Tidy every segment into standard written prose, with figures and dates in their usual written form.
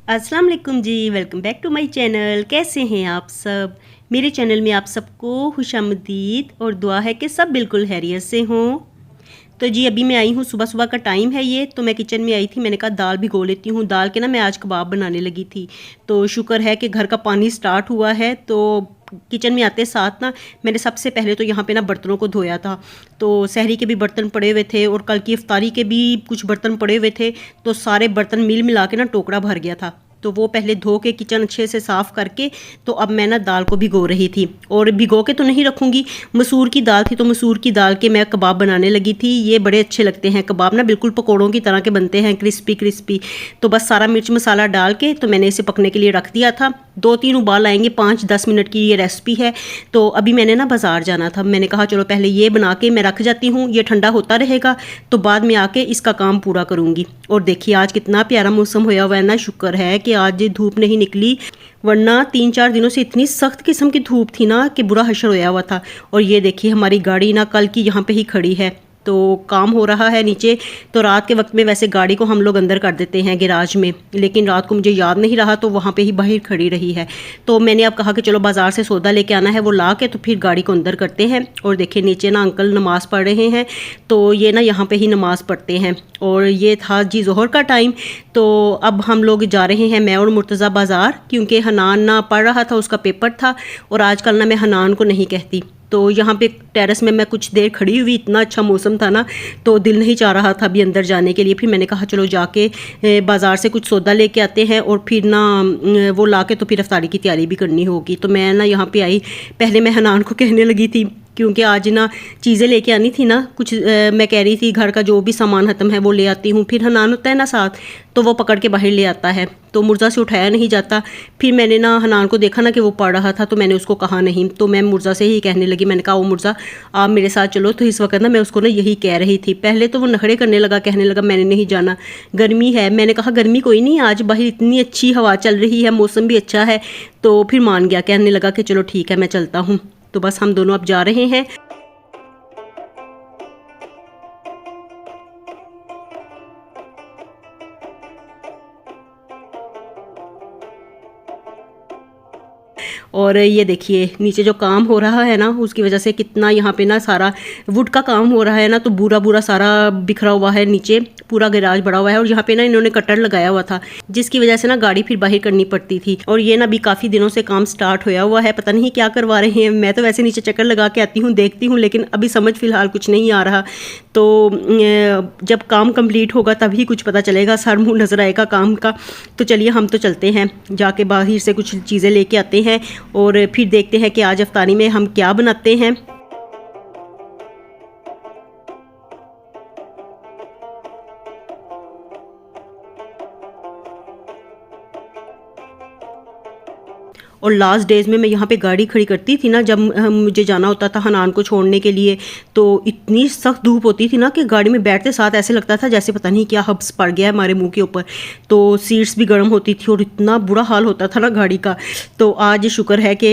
अस्सलाम वालेकुम जी, welcome back to my channel. कैसे हैं आप सब? मेरे चैनल में आप सबको खुशामदीद और दुआ है कि सब बिल्कुल खैरियत से हों। तो जी अभी मैं आई हूँ, सुबह सुबह का टाइम है ये, तो मैं किचन में आई थी। मैंने कहा दाल भिगो लेती हूँ। दाल के ना मैं आज कबाब बनाने लगी थी। तो शुक्र है कि घर का पानी स्टार्ट हुआ है। तो किचन में आते साथ ना मैंने सबसे पहले तो यहाँ पे ना बर्तनों को धोया था। तो सहरी के भी बर्तन पड़े हुए थे और कल की इफ्तारी के भी कुछ बर्तन पड़े हुए थे। तो सारे बर्तन मिल मिला के ना टोकरा भर गया था। तो वो पहले धो के किचन अच्छे से साफ़ करके तो अब मैं ना दाल को भिगो रही थी। और भिगो के तो नहीं रखूँगी, मसूर की दाल थी तो मसूर की दाल के मैं कबाब बनाने लगी थी। ये बड़े अच्छे लगते हैं कबाब ना, बिल्कुल पकौड़ों की तरह के बनते हैं, क्रिस्पी क्रिस्पी। तो बस सारा मिर्च मसाला डाल के तो मैंने इसे पकने के लिए रख दिया था। 2-3 उबाल आएंगे, 5-10 मिनट की ये रेसिपी है। तो अभी मैंने ना बाज़ार जाना था। मैंने कहा चलो पहले ये बना के मैं रख जाती हूँ, ये ठंडा होता रहेगा तो बाद में आके इसका काम पूरा करूँगी। और देखिए आज कितना प्यारा मौसम होया हुआ है ना, शुक्र है कि आज धूप नहीं निकली, वरना 3-4 दिनों से इतनी सख्त किस्म की धूप थी ना कि बुरा हशर होया हुआ था। और ये देखिए हमारी गाड़ी ना कल की यहाँ पे ही खड़ी है। तो काम हो रहा है नीचे। तो रात के वक्त में वैसे गाड़ी को हम लोग अंदर कर देते हैं गैराज में, लेकिन रात को मुझे याद नहीं रहा तो वहाँ पे ही बाहर खड़ी रही है। तो मैंने अब कहा कि चलो बाज़ार से सौदा लेके आना है, वो ला के तो फिर गाड़ी को अंदर करते हैं। और देखिए नीचे ना अंकल नमाज़ पढ़ रहे हैं, तो ये ना यहाँ पे ही नमाज़ पढ़ते हैं। और ये था जी ज़ोहर का टाइम। तो अब हम लोग जा रहे हैं, मैं और मुर्तज़ा बाज़ार, क्योंकि हनान ना पढ़ रहा था, उसका पेपर था। और आजकल ना मैं हनान को नहीं कहती। तो यहाँ पे टेरेस में मैं कुछ देर खड़ी हुई, इतना अच्छा मौसम था ना तो दिल नहीं चाह रहा था अभी अंदर जाने के लिए। फिर मैंने कहा चलो जाके बाज़ार से कुछ सौदा लेके आते हैं और फिर ना वो ला के तो फिर इफ्तारी की तैयारी भी करनी होगी। तो मैं ना यहाँ पे आई, पहले मैं हनान को कहने लगी थी क्योंकि आज ना चीज़ें लेके आनी थी ना कुछ। मैं कह रही थी घर का जो भी सामान ख़त्म है वो ले आती हूँ। फिर हनान होता है ना साथ, तो वो पकड़ के बाहर ले आता है, तो मुर्ज़ा से उठाया नहीं जाता। फिर मैंने ना हनान को देखा ना कि वो पढ़ रहा था, तो मैंने उसको कहा नहीं। तो मैं मुर्ज़ा से ही कहने लगी, मैंने कहा ओ मुर्ज़ा आप मेरे साथ चलो। तो इस वक्त ना मैं उसको ना यही कह रही थी। पहले तो वो नखड़े करने लगा, कहने लगा मैंने नहीं जाना, गर्मी है। मैंने कहा गर्मी कोई नहीं, आज बाहर इतनी अच्छी हवा चल रही है, मौसम भी अच्छा है। तो फिर मान गया, कहने लगा कि चलो ठीक है मैं चलता हूँ। तो बस हम दोनों अब जा रहे हैं। और ये देखिए नीचे जो काम हो रहा है ना उसकी वजह से कितना यहाँ पे ना सारा वुड का काम हो रहा है ना, तो बुरा बुरा सारा बिखरा हुआ है, नीचे पूरा गैराज बड़ा हुआ है। और यहाँ पे ना इन्होंने कटर लगाया हुआ था, जिसकी वजह से ना गाड़ी फिर बाहर करनी पड़ती थी। और ये ना भी काफ़ी दिनों से काम स्टार्ट होया हुआ है, पता नहीं क्या करवा रहे हैं। मैं तो वैसे नीचे चक्कर लगा के आती हूँ, देखती हूँ, लेकिन अभी समझ फ़िलहाल कुछ नहीं आ रहा। तो जब काम कंप्लीट होगा तभी कुछ पता चलेगा, सर मुँह नज़र आएगा काम का। तो चलिए हम तो चलते हैं, जाके बाहर से कुछ चीज़ें लेके आते हैं और फिर देखते हैं कि आज इफ्तारी में हम क्या बनाते हैं। और लास्ट डेज़ में मैं यहाँ पे गाड़ी खड़ी करती थी ना, जब मुझे जाना होता था हनान को छोड़ने के लिए, तो इतनी सख्त धूप होती थी ना कि गाड़ी में बैठते साथ ऐसे लगता था जैसे पता नहीं क्या हब्स पड़ गया है हमारे मुंह के ऊपर। तो सीट्स भी गर्म होती थी और इतना बुरा हाल होता था ना गाड़ी का। तो आज शुक्र है कि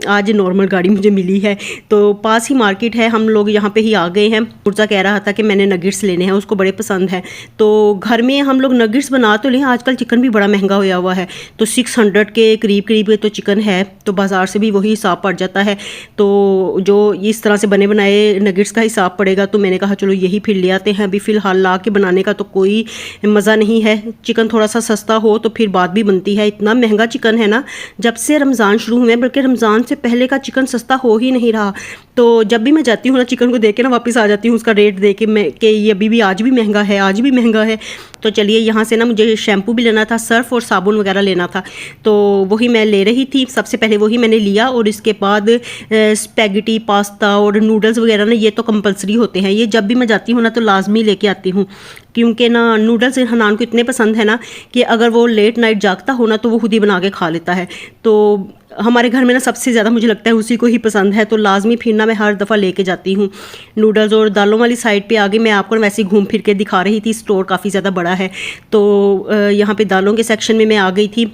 आज नॉर्मल गाड़ी मुझे मिली है। तो पास ही मार्केट है, हम लोग यहाँ पर ही आ गए हैं। मुर्जा कह रहा था कि मैंने नगेट्स लेने हैं, उसको बड़े पसंद है। तो घर में हम लोग नगेट्स बना तो लें, आजकल चिकन भी बड़ा महंगा होया हुआ है। तो 600 के करीब करीब तो चिकन है, तो बाज़ार से भी वही हिसाब पड़ जाता है। तो जो इस तरह से बने बनाए नगेट्स का हिसाब पड़ेगा, तो मैंने कहा चलो यही फिर ले आते हैं। अभी फ़िलहाल ला के बनाने का तो कोई मज़ा नहीं है। चिकन थोड़ा सा सस्ता हो तो फिर बात भी बनती है। इतना महंगा चिकन है ना, जब से रमज़ान शुरू हुए, बल्कि रमज़ान से पहले का चिकन सस्ता हो ही नहीं रहा। तो जब भी मैं जाती हूँ ना चिकन को देख के ना वापस आ जाती हूँ, उसका रेट देख के मैं कि ये अभी भी आज भी महंगा है, आज भी महंगा है। तो चलिए यहाँ से ना मुझे शैम्पू भी लेना था, सर्फ और साबुन वगैरह लेना था, तो वही मैं ले रही थी। सबसे पहले वही मैंने लिया और इसके बाद स्पैगेटी पास्ता और नूडल्स वगैरह ना ये तो कंपलसरी होते हैं, ये जब भी मैं जाती हूँ ना तो लाजमी लेके आती हूँ। क्योंकि ना नूडल्स हनान को इतने पसंद है ना कि अगर वो लेट नाइट जागता हो ना तो वो खुद ही बना के खा लेता है। तो हमारे घर में ना सबसे ज़्यादा मुझे लगता है उसी को ही पसंद है, तो लाजमी फिर ना मैं हर दफ़ा लेके जाती हूँ नूडल्स। और दालों वाली साइड पे आगे मैं आपको वैसे ही घूम फिर के दिखा रही थी, स्टोर काफ़ी ज़्यादा बड़ा है। तो यहाँ पे दालों के सेक्शन में मैं आ गई थी।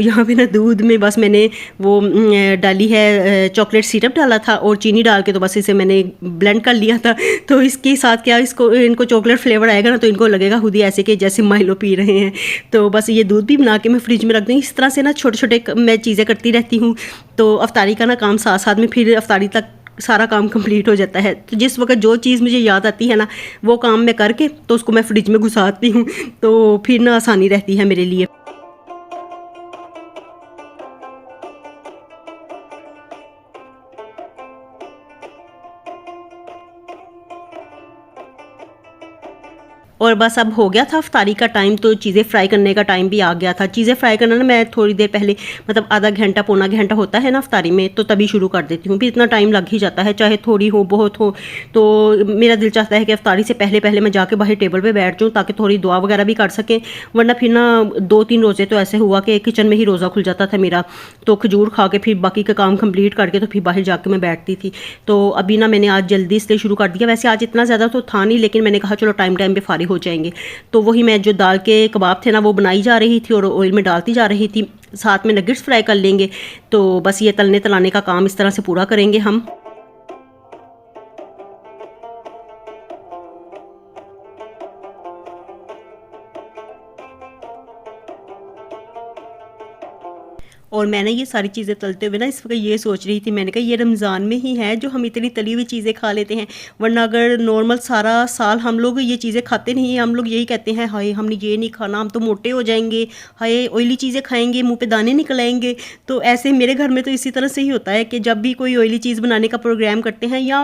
यहाँ पे ना दूध में बस मैंने वो डाली है चॉकलेट सिरप डाला था और चीनी डाल के तो बस इसे मैंने ब्लेंड कर लिया था। तो इसके साथ क्या इसको इनको चॉकलेट फ्लेवर आएगा ना तो इनको लगेगा खुद ही ऐसे कि जैसे माइलो पी रहे हैं। तो बस ये दूध भी बना के मैं फ्रिज में रख दूँगी। इस तरह से ना छोटे छोटे मैं चीज़ें करती रहती हूँ। तो अफ्तारी का ना काम साथ साथ में फिर अफ्तारी तक सारा काम कंप्लीट हो जाता है। तो जिस वक्त जो चीज़ मुझे याद आती है ना वो काम मैं करके तो उसको मैं फ्रिज में घुसाती हूँ, तो फिर ना आसानी रहती है मेरे लिए। और बस अब हो गया था अफ्तारी का टाइम, तो चीज़ें फ्राई करने का टाइम भी आ गया था। चीज़ें फ्राई करना ना मैं थोड़ी देर पहले मतलब आधा घंटा पौना घंटा होता है ना अफ्तारी में, तो तभी शुरू कर देती हूँ। फिर इतना टाइम लग ही जाता है, चाहे थोड़ी हो बहुत हो। तो मेरा दिल चाहता है कि अफ्तारी से पहले पहले मैं जाके बाहर टेबल पर बैठ जाऊँ ताकि थोड़ी दुआ वगैरह भी कर सकें। वरना फिर ना 2-3 रोज़े तो ऐसे हुआ कि किचन में ही रोज़ा खुल जाता था मेरा। तो खजूर खा के फिर बाकी का काम कम्प्लीट करके तो फिर बाहर जाके मैं बैठती थी। तो अभी ना मैंने आज जल्दी इसलिए शुरू कर दिया। वैसे आज इतना ज़्यादा तो था नहीं, लेकिन मैंने कहा चलो टाइम पे फारिग हो जाएंगे। तो वही मैं जो दाल के कबाब थे ना वो बनाई जा रही थी और ऑयल में डालती जा रही थी। साथ में नगेट्स फ्राई कर लेंगे। तो बस ये तलने तलाने का काम इस तरह से पूरा करेंगे हम। और मैंने ये सारी चीज़ें तलते हुए ना इस वक्त ये सोच रही थी, मैंने कहा ये रमज़ान में ही है जो हम इतनी तली हुई चीज़ें खा लेते हैं। वरना अगर नॉर्मल सारा साल हम लोग ये चीज़ें खाते नहीं हैं, हम लोग यही कहते हैं हाय हमने ये नहीं खाना, हम तो मोटे हो जाएंगे, हाय ऑयली चीज़ें खाएंगे मुंह पे दाने निकल आएंगे। तो ऐसे मेरे घर में तो इसी तरह से ही होता है कि जब भी कोई ऑयली चीज़ बनाने का प्रोग्राम करते हैं या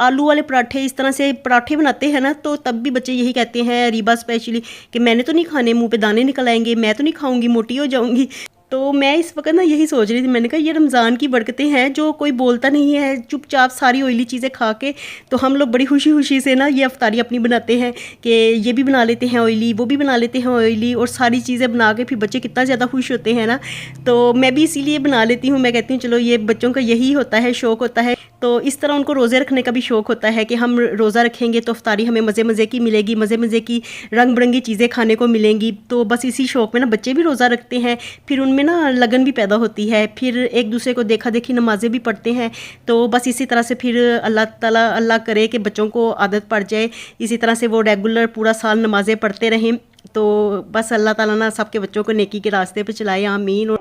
आलू वाले पराठे इस तरह से पराठे बनाते हैं ना, तो तब भी बच्चे यही कहते हैं, रीबा स्पेशली, कि मैंने तो नहीं खाने, मुँह पे दाने निकल आएंगे, मैं तो नहीं खाऊँगी, मोटी हो जाऊँगी। तो मैं इस वक्त ना यही सोच रही थी, मैंने कहा ये रमज़ान की बरकतें हैं जो कोई बोलता नहीं है, चुपचाप सारी ऑयली चीज़ें खा के तो हम लोग बड़ी खुशी खुशी से ना ये अफ्तारी अपनी बनाते हैं कि ये भी बना लेते हैं ऑयली, वो भी बना लेते हैं ऑयली, और सारी चीज़ें बना के फिर बच्चे कितना ज़्यादा खुश होते हैं ना। तो मैं भी इसीलिए बना लेती हूँ। मैं कहती हूँ चलो ये बच्चों का यही होता है, शौक़ होता है। तो इस तरह उनको रोज़े रखने का भी शौक़ होता है कि हम रोज़ा रखेंगे तो अफ्तारी हमें मज़े मज़े की मिलेगी, मज़े मज़े की रंग बिरंगी चीज़ें खाने को मिलेंगी। तो बस इसी शौक़ में ना बच्चे भी रोज़ा रखते हैं, फिर उनमें ना लगन भी पैदा होती है, फिर एक दूसरे को देखा देखी नमाज़ें भी पढ़ते हैं। तो बस इसी तरह से फिर अल्लाह ताला अल्लाह करे कि बच्चों को आदत पड़ जाए, इसी तरह से वो रेगुलर पूरा साल नमाज़ें पढ़ते रहें। तो बस अल्लाह ताला ना सबके बच्चों को नेकी के रास्ते पर चलाए, आमीन।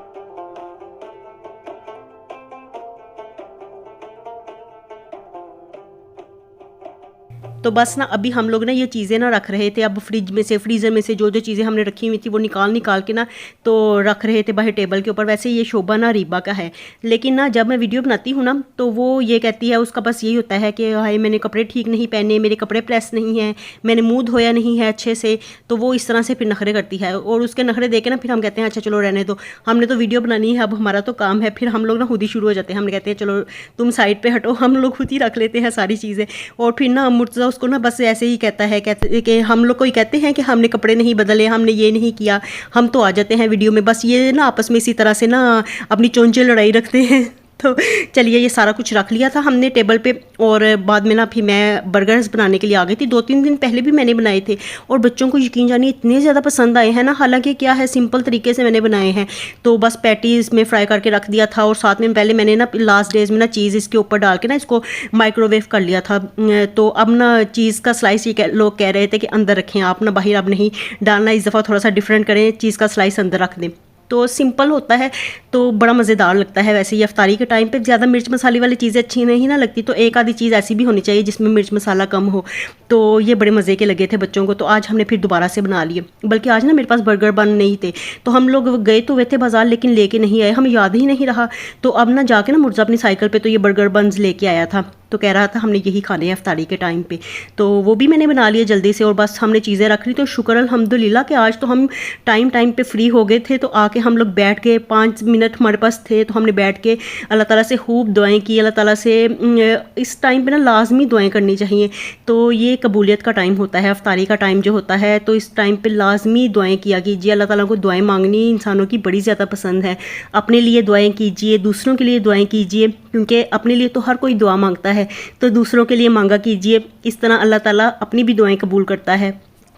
तो बस ना अभी हम लोग ना ये चीज़ें ना रख रहे थे, अब फ्रिज में से फ्रीज़र में से जो जो चीज़ें हमने रखी हुई थी वो निकाल के ना तो रख रहे थे बाहर टेबल के ऊपर। वैसे ये शोभा ना रीबा का है, लेकिन ना जब मैं वीडियो बनाती हूँ ना तो वो ये कहती है, उसका बस यही होता है कि हाय मैंने कपड़े ठीक नहीं पहने, मेरे कपड़े प्रेस नहीं हैं, मैंने मुँह धोया नहीं है अच्छे से। तो वो इस तरह से फिर नखरे करती है, और उसके नखरे देके ना फिर हम कहते हैं अच्छा चलो रहने दो, हमने तो वीडियो बनानी है, अब हमारा तो काम है। फिर हम लोग ना खुद ही शुरू हो जाते हैं, हम कहते हैं चलो तुम साइड पर हटो, हम लोग खुद ही रख लेते हैं सारी चीज़ें। और फिर ना मुर्तज़ा उसको ना बस ऐसे ही कहता है, कहते कि हम लोग को ही कहते हैं कि हमने कपड़े नहीं बदले, हमने ये नहीं किया, हम तो आ जाते हैं वीडियो में। बस ये ना आपस में इसी तरह से ना अपनी चोंचे लड़ाई रखते हैं। तो चलिए ये सारा कुछ रख लिया था हमने टेबल पे, और बाद में ना फिर मैं बर्गर्स बनाने के लिए आ गई थी। 2-3 दिन पहले भी मैंने बनाए थे और बच्चों को यकीन जानिए इतने ज़्यादा पसंद आए हैं ना। हालांकि क्या है सिंपल तरीके से मैंने बनाए हैं, तो बस पैटीज़ में फ्राई करके रख दिया था, और साथ में पहले मैंने ना लास्ट डेज़ में ना चीज़ इसके ऊपर डाल के ना इसको माइक्रोवेव कर लिया था। तो अब ना चीज़ का स्लाइस ये लोग कह रहे थे कि अंदर रखें आप, ना बाहर अब नहीं डालना, इस दफ़ा थोड़ा सा डिफरेंट करें, चीज़ का स्लाइस अंदर रख दें। तो सिंपल होता है तो बड़ा मज़ेदार लगता है। वैसे ये अफ्तारी के टाइम पे ज़्यादा मिर्च मसाले वाली चीज़ें अच्छी नहीं ना लगती, तो एक आधी चीज़ ऐसी भी होनी चाहिए जिसमें मिर्च मसाला कम हो। तो ये बड़े मज़े के लगे थे बच्चों को, तो आज हमने फिर दोबारा से बना लिए। बल्कि आज ना मेरे पास बर्गर बन नहीं थे, तो हम लोग गए तो हुए थे बाज़ार, लेकिन लेके नहीं आए, हमें याद ही नहीं रहा। तो अब ना जाके ना मुर्जा अपनी साइकिल पर तो ये बर्गर बन्स लेके आया था, तो कह रहा था हमने यही खाने हैं अफ्तारी के टाइम पे। तो वो भी मैंने बना लिया जल्दी से, और बस हमने चीज़ें रख ली। तो शुक्र अल्हम्दुलिल्लाह कि आज तो हम टाइम पे फ्री हो गए थे। तो आके हम लोग बैठ के 5 मिनट हमारे पास थे, तो हमने बैठ के अल्लाह ताला से खूब दुआएं की। अल्लाह ताला से इस टाइम पे ना लाजमी दुआएं करनी चाहिए। तो ये कबूलियत का टाइम होता है, अफ्तारी का टाइम जो होता है, तो इस टाइम पे लाजमी दुआएं किया कीजिए। अल्लाह ताला को दुआएं मांगनी इंसानों की बड़ी ज़्यादा पसंद है। अपने लिए दुआएं कीजिए, दूसरों के लिए दुआएं कीजिए, क्योंकि अपने लिए तो हर कोई दुआ मांगता है, तो दूसरों के लिए मांगा कीजिए। इस तरह अल्लाह ताला अपनी भी दुआएं कबूल करता है।